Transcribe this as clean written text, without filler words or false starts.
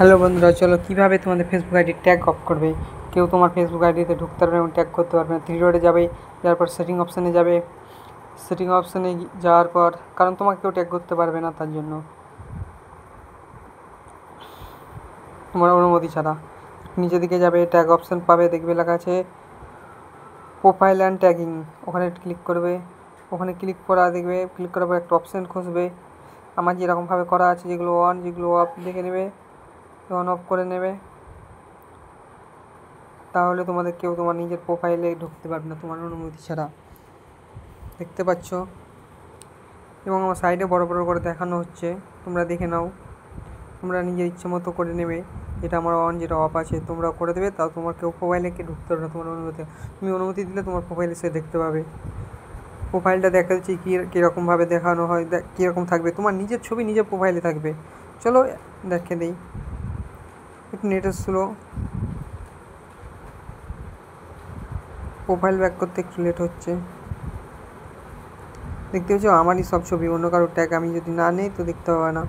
Hello বন্ধুরা, চলো কীভাবে তোমাদের ফেসবুক আইডি ট্যাগ অফ করবে। কেউ তোমার ফেসবুক আইডিতে ঢুকতে পারবে এবং ট্যাগ করতে পারবে না। থ্রি ডটে যাবে, যাওয়ার পর সেটিং অপশানে যাবে। সেটিং অপশানে যাওয়ার পর, কারণ তোমাকে কেউ ট্যাগ করতে পারবে না তার জন্য, তোমার অনুমতি ছাড়া। নিচের দিকে যাবে, ট্যাগ অপশান পাবে, দেখবে লেখা আছে প্রোফাইল অ্যান্ড ট্যাগিং। ওখানে ক্লিক করবে। ওখানে ক্লিক করার পর একটা অপশান খুঁজবে। আমার যেরকমভাবে করা আছে, যেগুলো অন যেগুলো অফ দেখে নেবে, অন অফ করে নেবে। তাহলে কেউ তোমার নিজের প্রোফাইলে ঢুকতে পারবে না তোমার অনুমতি ছাড়া। দেখতে পাচ্ছ, এবং আমার সাইডে বড় বড় করে দেখানো হচ্ছে, তোমরা দেখে নাও। তোমরা নিজের ইচ্ছে মতো করে নেবে, যেটা আমার অন যেটা অফ আছে তোমরা করে দেবে। তাও তোমার কেউ প্রোফাইলে ঢুকতে পারবে না তোমার অনুমতি। তুমি অনুমতি দিলে তোমার প্রোফাইলে সে দেখতে পাবে। প্রোফাইলটা দেখা যাচ্ছে কীরকমভাবে দেখানো হয়, কীরকম থাকবে। তোমার নিজের ছবি নিজের প্রোফাইলে থাকবে। চলো দেখে দিই, একটু নেটের স্লো, প্রোফাইল ব্যাক করতে একটু লেট হচ্ছে। দেখতে পাচ্ছ আমারই সব ছবি, অন্য কারোর ট্যাগ আমি যদি না নিই তো দেখতে পাবে না।